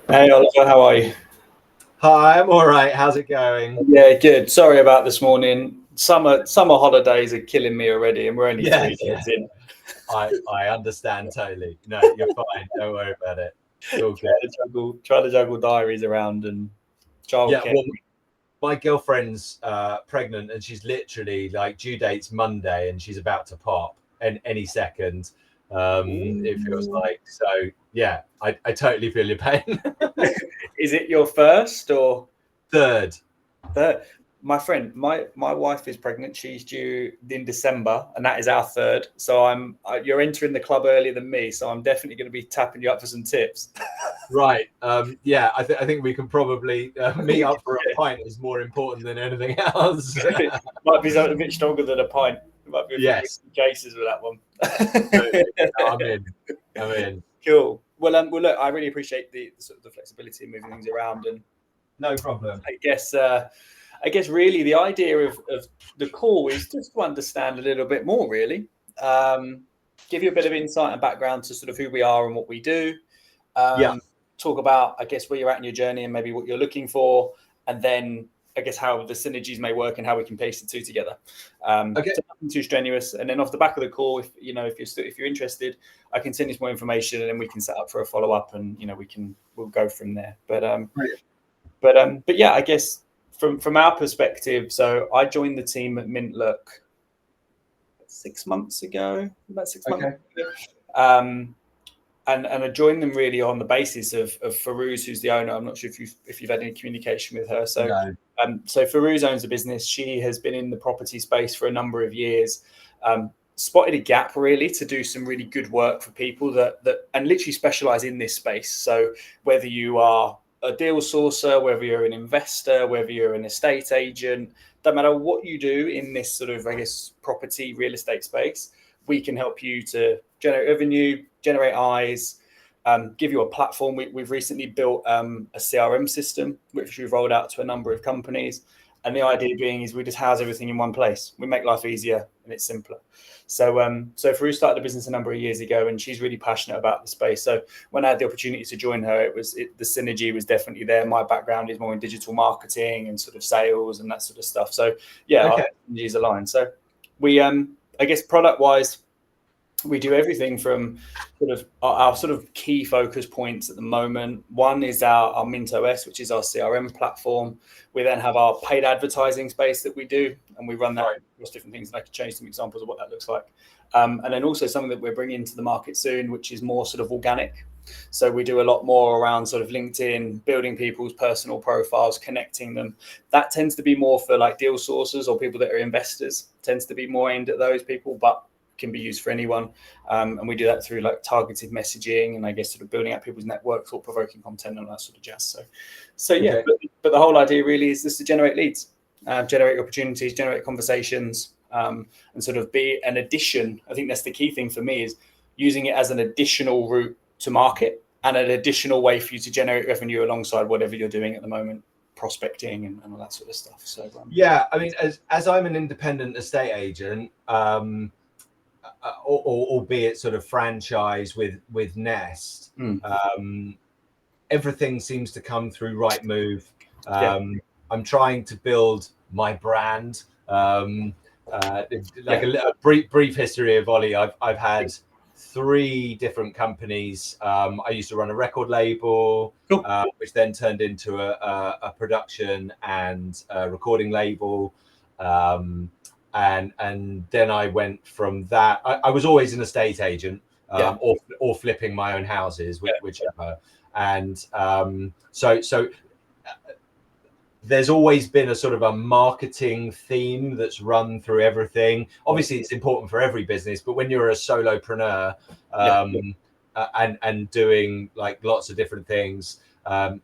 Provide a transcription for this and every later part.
Hey Oliver, how are you? Hi, I'm all right. How's it going? Yeah, good. Sorry about this morning. Summer holidays are killing me already, and we're only 3 days in. I understand totally. No, you're fine. Don't worry about it. It's all good. Try to juggle diaries around and childcare. Yeah, well, my girlfriend's pregnant, and she's literally like due date's Monday, and she's about to pop any second. It feels like so. Yeah, I totally feel your pain. Is it your first or Third? My friend, my wife is pregnant. She's due in December, and that is our third. So you're entering the club earlier than me, so I'm definitely going to be tapping you up for some tips. Right. Yeah, I think we can probably meet up for a pint is more important than anything else. Might be something a bit stronger than a pint. It might be a few cases with that one. I'm in. Cool. Well, look, I really appreciate the sort of the flexibility of moving things around, and no problem. I guess really the idea of the call is just to understand a little bit more, really. Give you a bit of insight and background to sort of who we are and what we do. Talk about, I guess, where you're at in your journey and maybe what you're looking for, and then I guess how the synergies may work and how we can paste the two together. Okay. So nothing too strenuous. And then off the back of the call, if you're interested, I can send you some more information, and then we can set up for a follow up, and we'll go from there. But yeah, I guess from our perspective, so I joined the team at Mintlook 6 months ago, about 6 months ago. And I joined them really on the basis of Farouz, who's the owner. I'm not sure if you've had any communication with her. So, so Farouz owns the business. She has been in the property space for a number of years. Spotted a gap really to do some really good work for people that and literally specialize in this space. So whether you are a deal sourcer, whether you're an investor, whether you're an estate agent, don't matter what you do in this sort of, I guess, property real estate space, we can help you to generate revenue, generate eyes, give you a platform. We've recently built a CRM system, which we've rolled out to a number of companies. And the idea being is we just house everything in one place. We make life easier and it's simpler. So Farouz started a business a number of years ago, and she's really passionate about the space. So when I had the opportunity to join her, the synergy was definitely there. My background is more in digital marketing and sort of sales and that sort of stuff. So yeah, our synergies align. So we, I guess product wise, we do everything from sort of our sort of key focus points at the moment. One is our MintOS, which is our CRM platform. We then have our paid advertising space that we do, and we run that across different things. And I can change some examples of what that looks like. And then also something that we're bringing to the market soon, which is more sort of organic. So we do a lot more around sort of LinkedIn, building people's personal profiles, connecting them. That tends to be more for like deal sources or people that are investors. Tends to be more aimed at those people, but can be used for anyone. And we do that through like targeted messaging and I guess sort of building out people's networks, thought-provoking content and that sort of jazz. So yeah, but the whole idea really is just to generate leads, generate opportunities, generate conversations, and sort of be an addition. I think that's the key thing for me, is using it as an additional route to market and an additional way for you to generate revenue alongside whatever you're doing at the moment, prospecting and all that sort of stuff. So yeah, I mean, as I'm an independent estate agent, albeit sort of franchise with Nest, everything seems to come through Rightmove. I'm trying to build my brand. A brief history of Ollie. I've had 3 different companies. I used to run a record label, which then turned into a production and recording label. and then I went from that. I was always an estate agent, or flipping my own houses, whichever. And so there's always been a sort of a marketing theme that's run through everything. Obviously, it's important for every business, but when you're a solopreneur and doing like lots of different things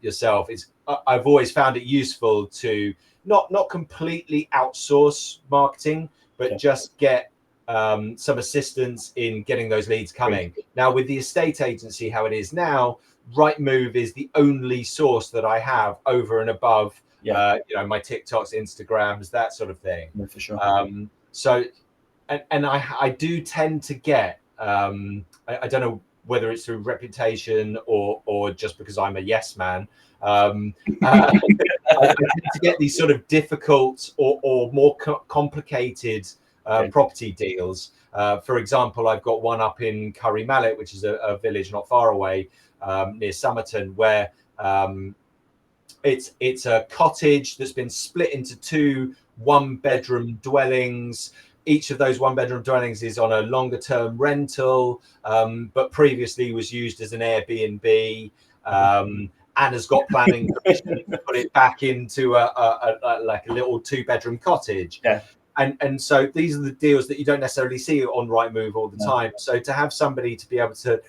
yourself, I've always found it useful to not completely outsource marketing, but just get some assistance in getting those leads coming. Now, with the estate agency, how it is now, Rightmove is the only source that I have over and above, my TikToks, Instagrams, that sort of thing. Yeah, for sure. So, and I do tend to get, I don't know whether it's through reputation or just because I'm a yes man. I tend to get these sort of difficult or more complicated property deals. For example, I've got one up in Curry Mallet, which is a village not far away, near Somerton, where it's a cottage that's been split into 2 one-bedroom dwellings. Each of those one-bedroom dwellings is on a longer-term rental, but previously was used as an Airbnb, and has got planning permission to put it back into a little 2-bedroom cottage. And so these are the deals that you don't necessarily see on Rightmove all the time. So to have somebody to be able to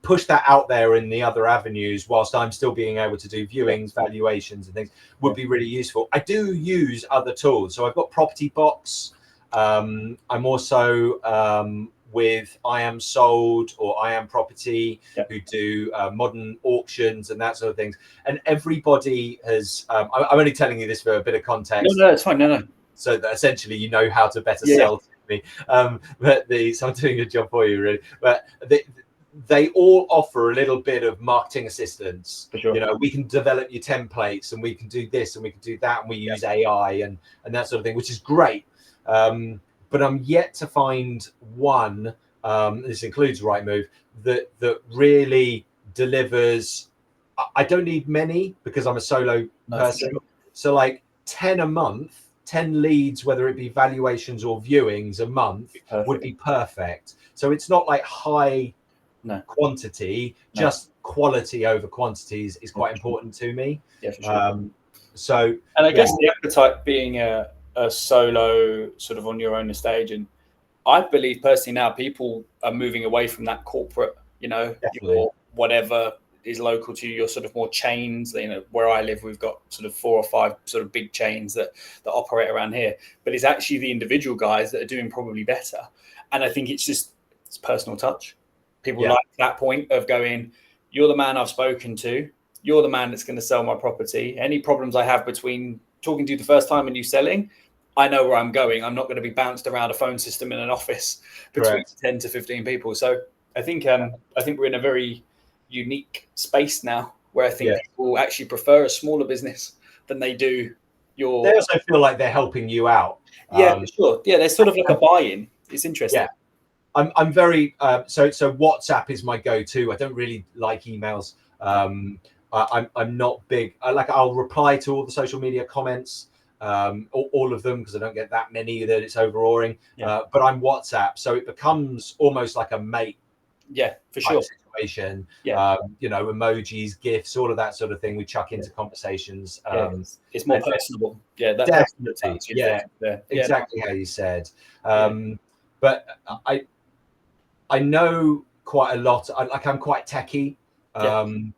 push that out there in the other avenues whilst I'm still being able to do viewings, valuations and things would be really useful. I do use other tools. So I've got Property Box. I'm also with I Am Sold or I Am Property, who do modern auctions and that sort of things. And everybody has, I'm only telling you this for a bit of context. No, it's fine. No. So that essentially you know how to better sell to me. So I'm doing a job for you, really. But they all offer a little bit of marketing assistance. For sure. You know, we can develop your templates and we can do this and we can do that, and we use AI and that sort of thing, which is great. But I'm yet to find one, this includes Rightmove, that really delivers. I don't need many because I'm a solo person. Sure. So like 10 a month, 10 leads, whether it be valuations or viewings a month, would be perfect. So it's not like high quantity, just quality over quantities is quite important to me. Yeah, for sure. So, and I guess the appetite being a solo sort of on your own estate, and I believe personally now people are moving away from that corporate, your whatever is local to you, your sort of more chains. Where I live, we've got sort of 4 or 5 sort of big chains that operate around here, but it's actually the individual guys that are doing probably better. And I think it's personal touch. People like that point of going, you're the man I've spoken to, you're the man that's going to sell my property. Any problems I have between talking to you the first time and you selling, I know where I'm going. I'm not going to be bounced around a phone system in an office between 10 to 15 people. So I think we're in a very unique space now where I think people actually prefer a smaller business than they do they also feel like they're helping you out. For sure. Yeah, there's sort of like a buy-in. It's interesting. Yeah. I'm very so WhatsApp is my go-to. I don't really like emails. I'm not big. I'll reply to all the social media comments, all of them, because I don't get that many that it's overawing. But I'm WhatsApp, so it becomes almost like a mate. Yeah, for sure. Situation. Emojis, GIFs, all of that sort of thing. We chuck into conversations. It's more personable. Yeah, definitely. Exactly how you said. But I know quite a lot. I'm quite techie, and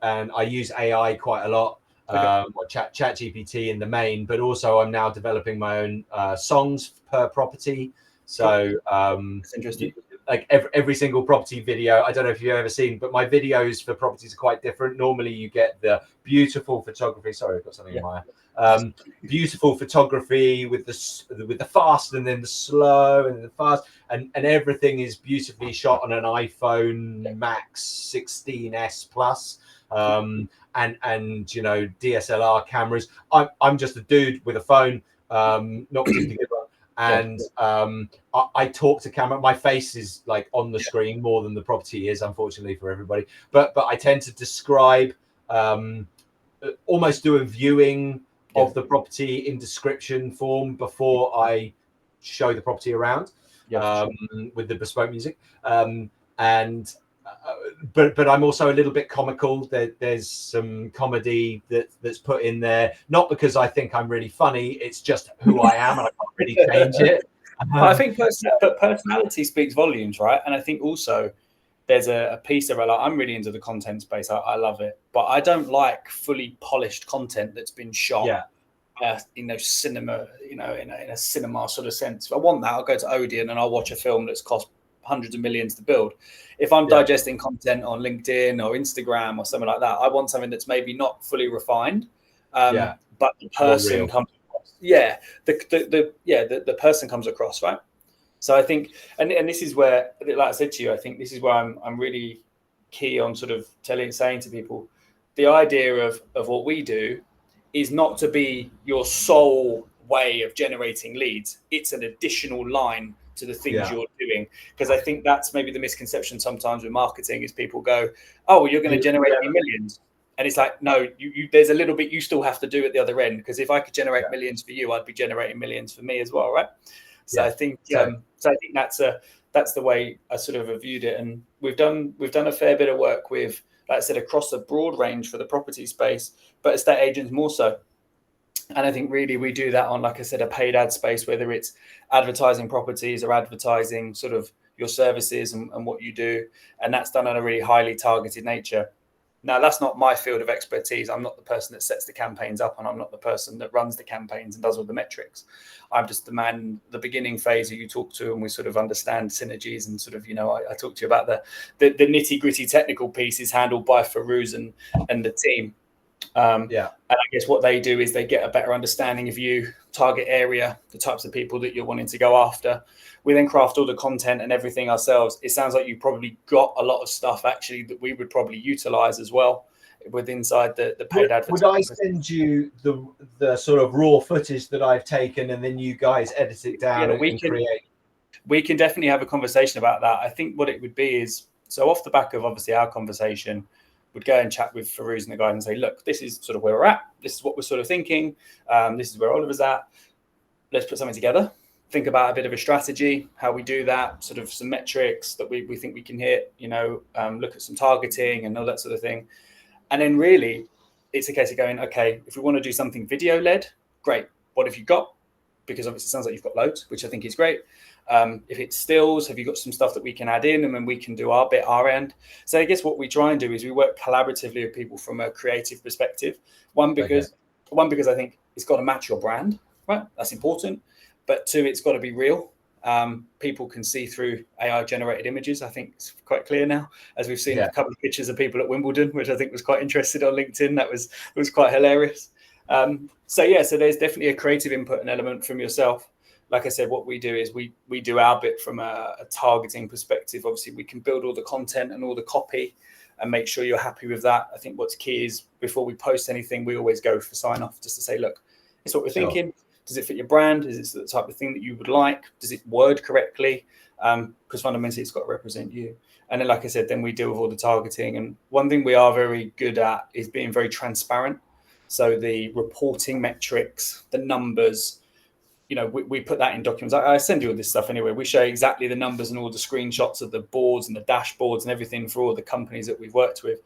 I use AI quite a lot. ChatGPT in the main, but also I'm now developing my own songs per property. So that's interesting. Like every single property video, I don't know if you've ever seen, but my videos for properties are quite different. Normally you get the beautiful photography. Sorry, I've got something in my eye. Beautiful photography with the fast and then the slow and the fast, and everything is beautifully shot on an iPhone Max 16s Plus, and DSLR cameras. I'm just a dude with a phone, not particularly good one. And I talk to camera. My face is like on the screen more than the property is, unfortunately for everybody. But I tend to describe, almost do a viewing of the property in description form before I show the property around with the bespoke music. And but I'm also a little bit comical. There's some comedy that's put in there, not because I think I'm really funny. It's just who I am, and I can't really change it. I think personality speaks volumes, right? And I think also there's a piece of it. Like, I'm really into the content space. I love it, but I don't like fully polished content that's been shot. Cinema, in a cinema sort of sense. If I want that, I'll go to Odeon and I'll watch a film that's cost hundreds of millions to build. If I'm digesting content on LinkedIn or Instagram or something like that, I want something that's maybe not fully refined, but the person comes across. The person comes across, right? So I think, and this is where, like I said to you, I think this is where I'm really key on sort of saying to people, the idea of what we do is not to be your sole way of generating leads. It's an additional line to the things you're doing. Because I think that's maybe the misconception sometimes with marketing is people go, oh, well, you're going to generate me millions. And it's like, no, there's a little bit you still have to do at the other end. Because if I could generate millions for you, I'd be generating millions for me as well, right? So I think that's the way I sort of viewed it. And we've done a fair bit of work with, like I said, across the broad range for the property space, but estate agents more so. And I think really we do that on, like I said, a paid ad space, whether it's advertising properties or advertising sort of your services and what you do. And that's done on a really highly targeted nature. Now, that's not my field of expertise. I'm not the person that sets the campaigns up, and I'm not the person that runs the campaigns and does all the metrics. I'm just the man, the beginning phase who you talk to, and we sort of understand synergies and sort of, I talk to you about the nitty gritty technical piece is handled by Farouz and the team. And I guess what they do is they get a better understanding of you, target area, the types of people that you're wanting to go after. We then craft all the content and everything ourselves. It sounds like you probably got a lot of stuff actually that we would probably utilize as well with inside the paid advertising. Would I send you the sort of raw footage that I've taken and then you guys edit it down and create? We can definitely have a conversation about that. I think what it would be is, so off the back of obviously our conversation, would go and chat with Farouz and the guys and say, look, this is sort of where we're at. This is what we're sort of thinking. This is where Oliver's at. Let's put something together. Think about a bit of a strategy, how we do that, sort of some metrics that we think we can hit, look at some targeting and all that sort of thing. And then really it's a case of going, okay, if we want to do something video led, great. What have you got? Because obviously it sounds like you've got loads, which I think is great. If it's stills, have you got some stuff that we can add in and then we can do our end? So I guess what we try and do is we work collaboratively with people from a creative perspective. One, because I think it's got to match your brand, right? That's important. But two, it's got to be real. People can see through AI generated images. I think it's quite clear now, as we've seen a couple of pictures of people at Wimbledon, which I think was quite interesting on LinkedIn. It was quite hilarious. So there's definitely a creative input and element from yourself. Like I said, what we do is we do our bit from a targeting perspective. Obviously, we can build all the content and all the copy and make sure you're happy with that. I think what's key is before we post anything, we always go for sign off just to say, look, it's what we're thinking. Does it fit your brand? Is it the type of thing that you would like? Does it word correctly? Because fundamentally, it's got to represent you. And then, like I said, then we deal with all the targeting. And one thing we are very good at is being very transparent. So the reporting metrics, the numbers, we put that in documents. I send you all this stuff anyway. We show exactly the numbers and all the screenshots of the boards and the dashboards and everything for all the companies that we've worked with.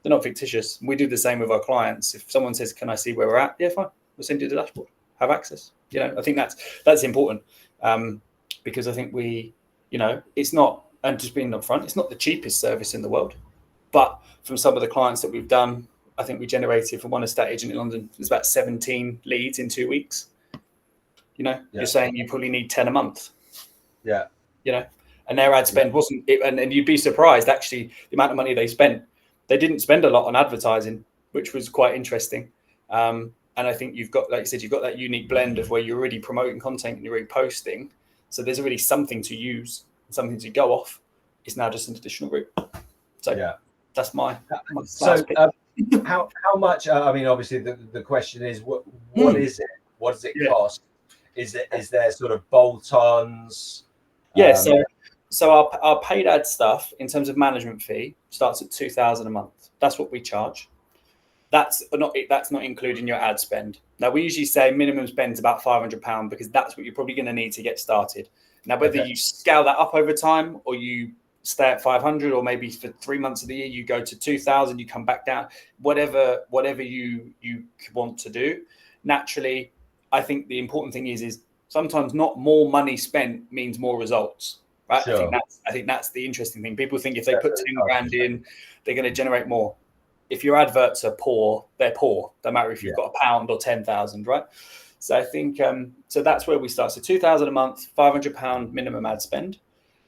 They're not fictitious. We do the same with our clients. If someone says, can I see where we're at? Yeah, fine. We'll send you the dashboard. Have access. I think that's important because I think it's not, and just being upfront, it's not the cheapest service in the world. But from some of the clients that we've done, I think we generated from one estate agent in London, it was about 17 leads in 2 weeks. You're saying you probably need 10 a month. Yeah. And their ad spend wasn't, and you'd be surprised actually the amount of money they spent. They didn't spend a lot on advertising, which was quite interesting. And I think you've got, like you said, you've got that unique blend of where you're already promoting content and you're already posting. So there's already something to use, something to go off. It's now just an additional route. So that's my so how much, I mean, obviously the question is, what is it? What does it cost? Is there sort of bolt-ons? Yeah, so our paid ad stuff in terms of management fee starts at $2,000 a month. That's what we charge. That's not including your ad spend. Now, we usually say minimum spend is about £500 because that's what you're probably going to need to get started. Now, whether you scale that up over time or you stay at 500, or maybe for 3 months of the year you go to 2,000, you come back down, whatever you want to do. Naturally, I think the important thing is sometimes not more money spent means more results, right? Sure. I think that's the interesting thing. People think if they put 10 grand in, they're going to generate more. If your adverts are poor, they're poor. No matter if you've got £1 or 10,000, right? So I think so that's where we start. So 2,000 a month, £500 minimum ad spend.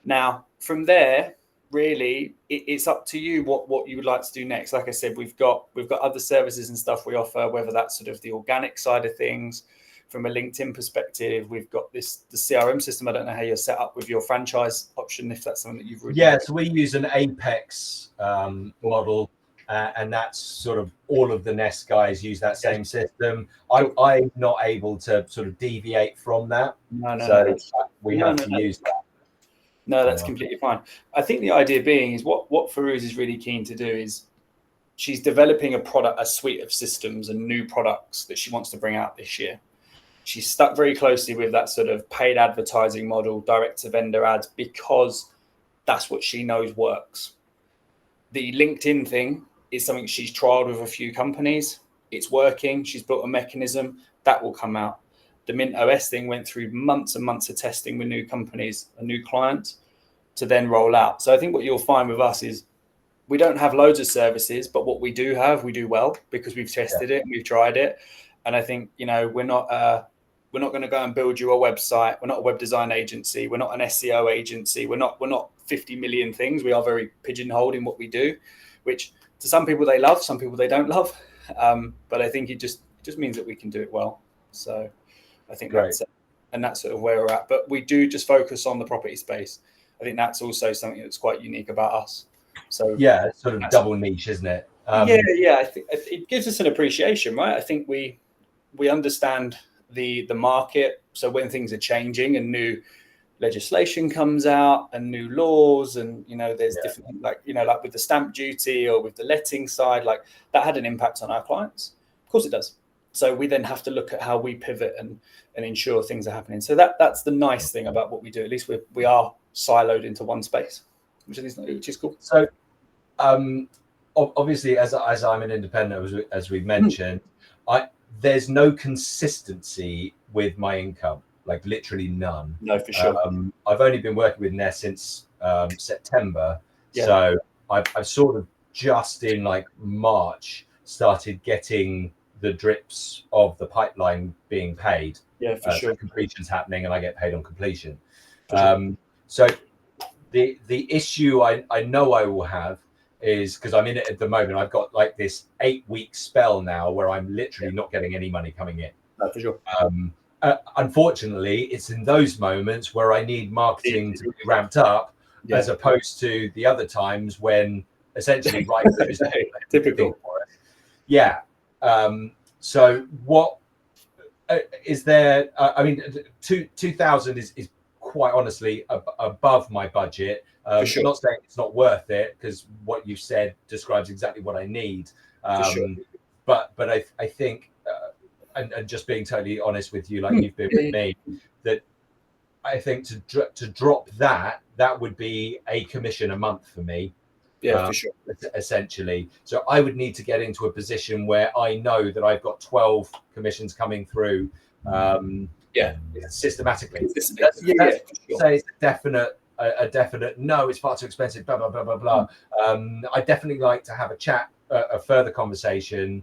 Now from there, really, it's up to you what you would like to do next. Like I said, we've got other services and stuff we offer, whether that's sort of the organic side of things. From a LinkedIn perspective, we've got the CRM system. I don't know how you're set up with your franchise option, if that's something that you've really so we use an Apex model. And that's sort of all of the Nest guys use that same system. I'm not able to sort of deviate from that. So we have to use that. No, that's completely fine. I think the idea being is what Farouz is really keen to do is she's developing a suite of systems and new products that she wants to bring out this year. She's stuck very closely with that sort of paid advertising model, direct to vendor ads, because that's what she knows works. The LinkedIn thing is something she's trialed with a few companies. It's working. She's built a mechanism that will come out. The Mint OS thing went through months and months of testing with new companies and new clients to then roll out. So I think what you'll find with us is we don't have loads of services, but what we do have, we do well because we've tested it and we've tried it. And I think, we're not going to go and build you a website. We're not a web design agency. We're not an SEO agency. We're not 50 million things. We are very pigeonholed in what we do, which to some people they love, some people they don't love. But I think it just means that we can do it well. So I think that's sort of where we're at. But we do just focus on the property space. I think that's also something that's quite unique about us. So it's sort of double niche, isn't it? I think it gives us an appreciation, right? I think we understand the market. So when things are changing and new legislation comes out and new laws and there's different like with the stamp duty or with the letting side, like that had an impact on our clients. Of course it does. So we then have to look at how we pivot and ensure things are happening. So that's the nice thing about what we do. At least we are siloed into one space, which is cool. So obviously as I'm an independent, as we've mentioned, there's no consistency with my income. Like literally none. No, for sure. I've only been working with Nest since September. So I've sort of just in like March started getting the drips of the pipeline being paid. Yeah, for sure. So completion's happening and I get paid on completion. So the issue I know I will have is because I'm in it at the moment. I've got like this 8-week spell now where I'm literally not getting any money coming in. No, for sure. Unfortunately, it's in those moments where I need marketing to be ramped up, as opposed to the other times when essentially is typical for it. So what is there? I mean, 2,000 is quite honestly above my budget. Sure. Not saying it's not worth it because what you said describes exactly what I need. Sure. But I think. And just being totally honest with you, like you've been with me, that I think to drop that would be a commission a month for me. Yeah, for sure. Essentially. So I would need to get into a position where I know that I've got 12 commissions coming through systematically. Say it's a definite no, it's far too expensive, blah, blah, blah, blah, blah. I definitely like to have a chat, a further conversation.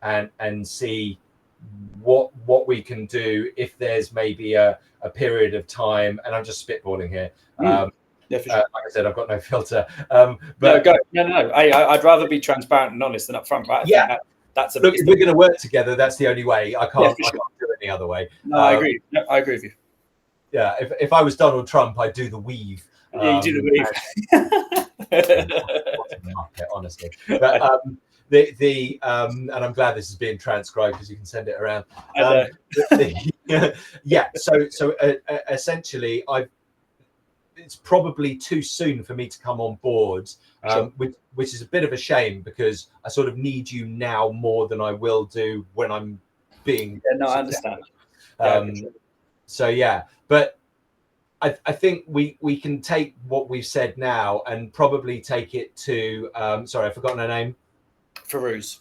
And see what we can do if there's maybe a period of time, and I'm just spitballing here. For sure. Like I said, I've got no filter. But no. I'd rather be transparent and honest than upfront, right? That's look. If we're going to work together, that's the only way. I can't do it any other way. No, I agree. No, I agree with you. Yeah, if I was Donald Trump, I'd do the weave. You do the weave. Honestly, but and I'm glad this is being transcribed because you can send it around. So essentially, it's probably too soon for me to come on board, which is a bit of a shame because I sort of need you now more than I will do when I'm being. Yeah, no, I understand. So yeah, but I think we can take what we've said now and probably take it to sorry, I've forgotten her name. Farouz,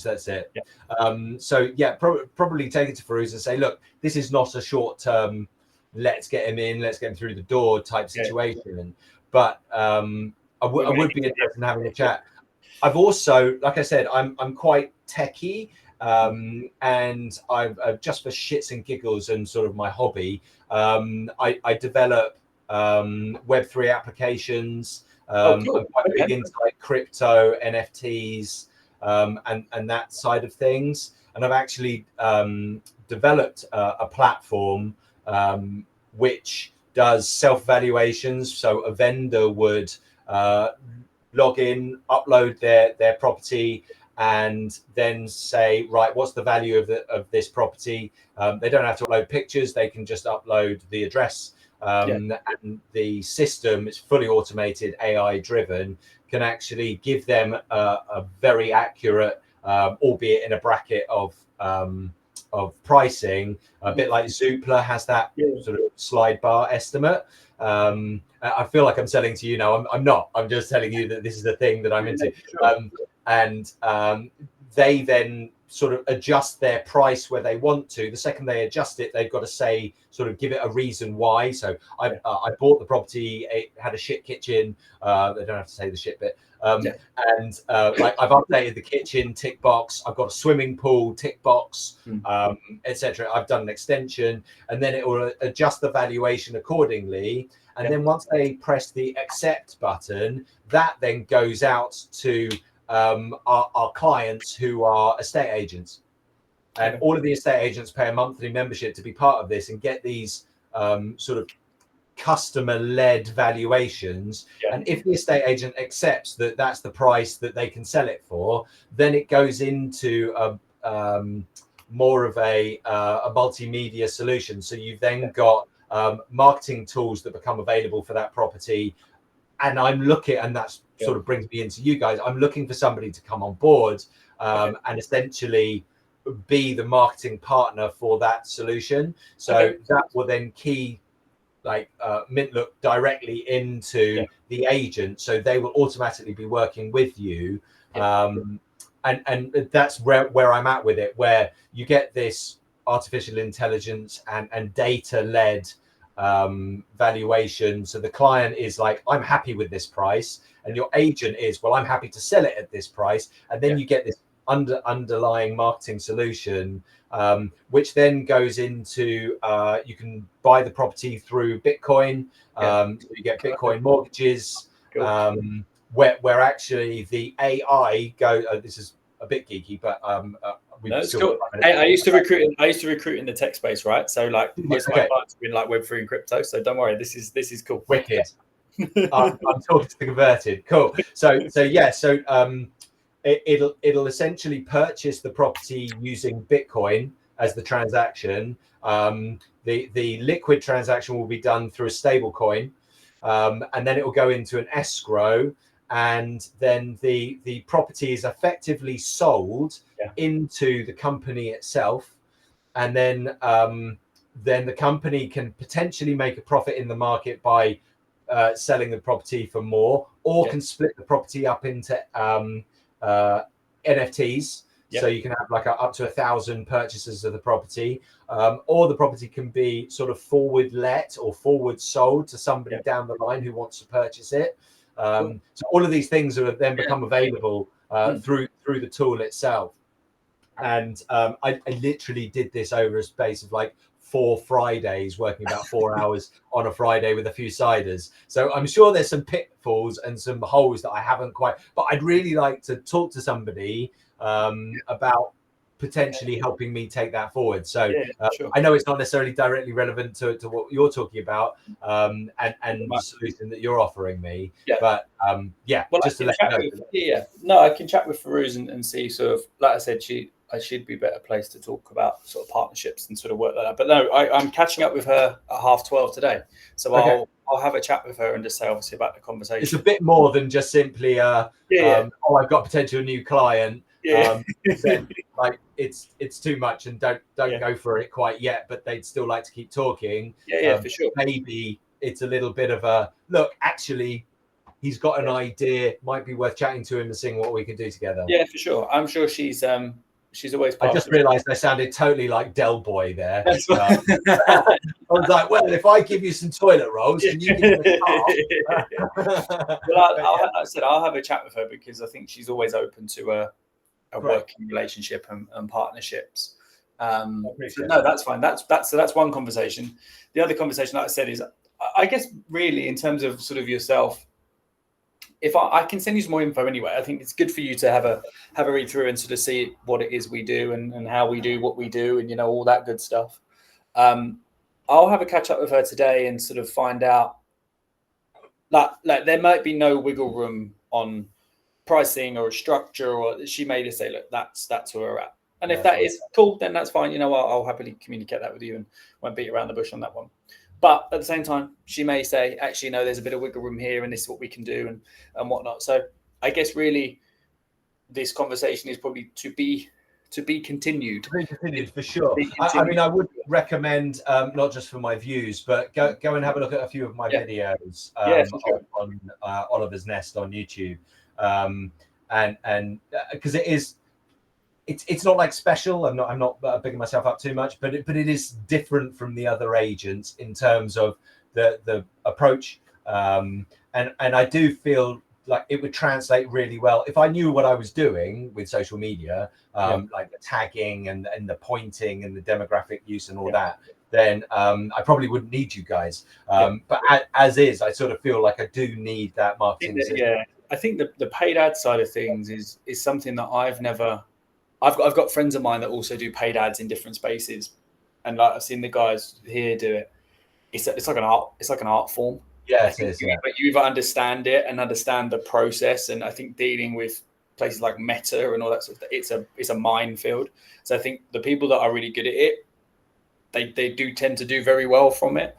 that's it. Yeah. So yeah, probably take it to Farouz and say, look, this is not a short-term, let's get him in, let's get him through the door type situation. Yeah. But I would be interested in having a chat. I've also, like I said, I'm quite techie, and I've just for shits and giggles and sort of my hobby, I develop Web3 applications. Cool. I'm quite big into like crypto, NFTs, and that side of things. And I've actually developed a platform which does self-valuations. So a vendor would log in, upload their property, and then say, right, what's the value of this property? They don't have to upload pictures; they can just upload the address. And the system is fully automated, AI driven, can actually give them a very accurate, albeit in a bracket of pricing, a bit like Zoopla has that sort of slide bar estimate. I feel like I'm selling to you now. I'm not. I'm just telling you that this is the thing that I'm into. And they then sort of adjust their price where they want to. The second they adjust it, they've got to say, sort of give it a reason why. So I bought the property, it had a shit kitchen. They don't have to say the shit bit. And like I've updated the kitchen, tick box. I've got a swimming pool, tick box, etc. I've done an extension, and then it will adjust the valuation accordingly. And then once they press the accept button, that then goes out to our clients who are estate agents. And all of the estate agents pay a monthly membership to be part of this and get these sort of customer-led valuations. And if the estate agent accepts that that's the price that they can sell it for, then it goes into a more of a multimedia solution. So you've then got marketing tools that become available for that property. And I'm looking, and that's sort of brings me into you guys. I'm looking for somebody to come on board and essentially be the marketing partner for that solution. So that will then key like Mintlook directly into the agent, so they will automatically be working with you. And that's where I'm at with it, where you get this artificial intelligence and data-led valuation. So the client is like, I'm happy with this price, and your agent is, well, I'm happy to sell it at this price. And then you get this underlying marketing solution, which then goes into you can buy the property through Bitcoin. So you get Bitcoin mortgages, where actually the AI this is a bit geeky, but no, it's cool. I used to recruit in the tech space, right? So like most of my clients have been like Web3 and crypto. So don't worry, this is cool. Wicked. I'm talking to the converted. Cool. So yeah. So it'll essentially purchase the property using Bitcoin as the transaction. The liquid transaction will be done through a stable coin, and then it will go into an escrow, and then the property is effectively sold into the company itself, and then the company can potentially make a profit in the market by selling the property for more, or can split the property up into NFTs. So you can have like up to 1,000 purchases of the property, or the property can be sort of forward let or forward sold to somebody down the line who wants to purchase it. So all of these things are then become available through the tool itself. And I literally did this over a space of like 4 Fridays, working about 4 hours on a Friday with a few ciders. So I'm sure there's some pitfalls and some holes that I haven't quite, but I'd really like to talk to somebody about potentially helping me take that forward. So I know it's not necessarily directly relevant to what you're talking about and the solution that you're offering me, but well, just to let you know. No, I can chat with Farouz and see sort of, like I said, she'd be better placed to talk about sort of partnerships and sort of work like that. But no, I'm catching up with her at 12:30 today, so I'll have a chat with her and just say obviously about the conversation. It's a bit more than just simply I've got a potential new client. like it's too much and don't go for it quite yet, but they'd still like to keep talking. For sure. Maybe it's a little bit of a look. Actually, he's got an idea. Might be worth chatting to him and seeing what we can do together. Yeah, for sure. I'm sure she's always. I just realised I sounded totally like Del Boy there. That's I was like, well, if I give you some toilet rolls, can you give me a car? Well, like I said, I'll have a chat with her because I think she's always open to a working relationship and partnerships. So no, that's fine. That's one conversation. The other conversation, like I said, is I guess really in terms of sort of yourself. If I can send you some more info anyway, I think it's good for you to have a read through and sort of see what it is we do and how we do what we do and all that good stuff. I'll have a catch up with her today and sort of find out that like there might be no wiggle room on pricing or structure, or she may just say, look, that's where we're at. And if that is cool, then that's fine. I'll happily communicate that with you and won't beat around the bush on that one. But at the same time, she may say, actually, no, there's a bit of wiggle room here and this is what we can do and whatnot. So I guess really this conversation is probably to be continued. To be continued for sure. I mean, I would recommend, not just for my views, but go and have a look at a few of my videos on Oliver's Nest on YouTube. And because it's not like special. I'm not bigging myself up too much, but it is different from the other agents in terms of the approach. And I do feel like it would translate really well if I knew what I was doing with social media, like the tagging and the pointing and the demographic use and all that. Then I probably wouldn't need you guys. But as is, I sort of feel like I do need that marketing system. I think the paid ad side of things is something that I've got friends of mine that also do paid ads in different spaces, and like I've seen the guys here do it. It's like an art form. Yeah, it is. Yeah. But you either understand it and understand the process, and I think dealing with places like Meta and all that sort of stuff, it's a minefield. So I think the people that are really good at it, they do tend to do very well from it.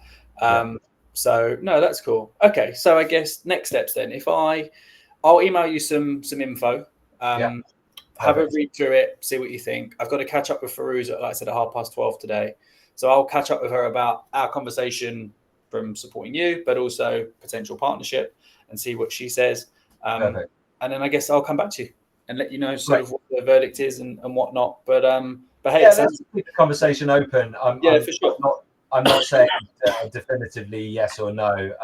So no, that's cool. Okay, so I guess next steps then. I'll email you some info. Have a read through it, see what you think. I've got to catch up with Farouz, like I said, at 12:30 today. So I'll catch up with her about our conversation from supporting you, but also potential partnership, and see what she says. And then I guess I'll come back to you and let you know sort of what the verdict is and whatnot. But hey, let's keep the conversation open. For sure. I'm not saying definitively yes or no.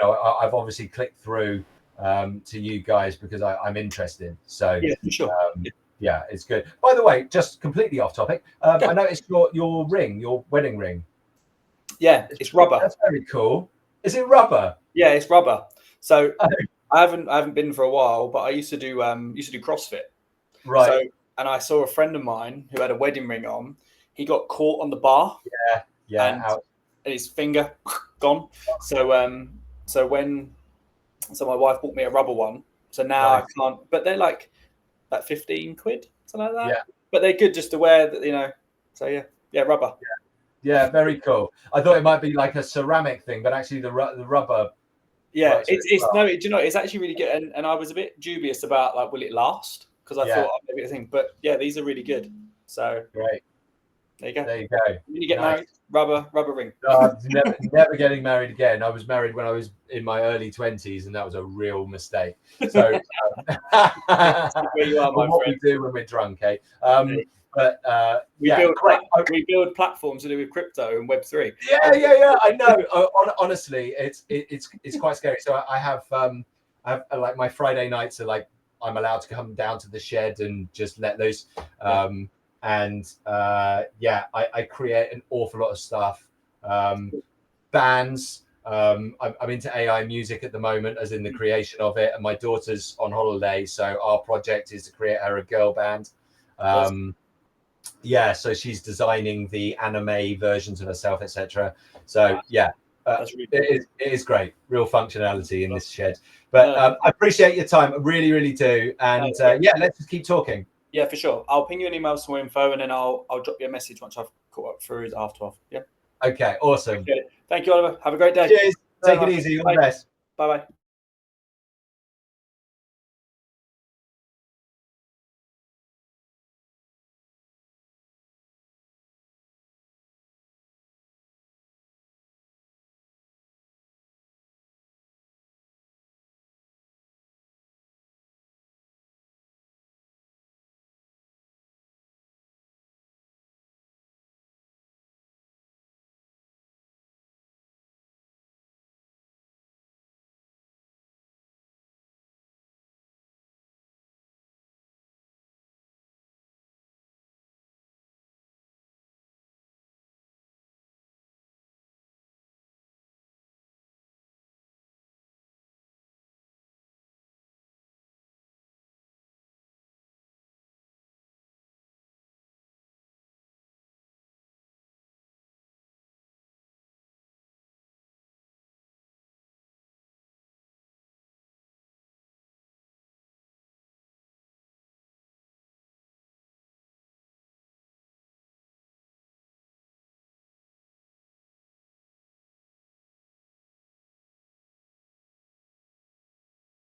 I've obviously clicked through to you guys because I'm interested. So for sure. It's good. By the way, just completely off topic. I noticed your wedding ring. Yeah, it's rubber. That's very cool. Is it rubber? Yeah, it's rubber. So I haven't been for a while, but I used to do CrossFit. Right. So, and I saw a friend of mine who had a wedding ring on. He got caught on the bar. And his finger gone. So my wife bought me a rubber one. So now I can't. But they're like 15 quid, something like that. Yeah. But they're good just to wear. So rubber. Yeah, very cool. I thought it might be like a ceramic thing, but actually the rubber. Yeah, it's actually really good. And I was a bit dubious about like, will it last? Because I thought maybe a thing. But yeah, these are really good. So great. There you go. When you get married, rubber ring. No, never getting married again. I was married when I was in my early 20s, and that was a real mistake. So where you are, my what friend. we do when we're drunk, eh? But we build platforms to do with crypto and Web3. Yeah. I know. Honestly, it's quite scary. So I have like my Friday nights are like I'm allowed to come down to the shed and just let loose. I create an awful lot of stuff. Bands. I'm into AI music at the moment, as in the creation of it. And my daughter's on holiday, so our project is to create her a girl band. So she's designing the anime versions of herself, etc. So it is great, real functionality in this shed. But I appreciate your time, I really, really do. And let's just keep talking. Yeah, for sure. I'll ping you an email with some more info, and then I'll drop you a message once I've caught up through after 12. Yeah. Okay, awesome. Thank you, Oliver. Have a great day. Cheers. Take it easy. All the best. Bye-bye.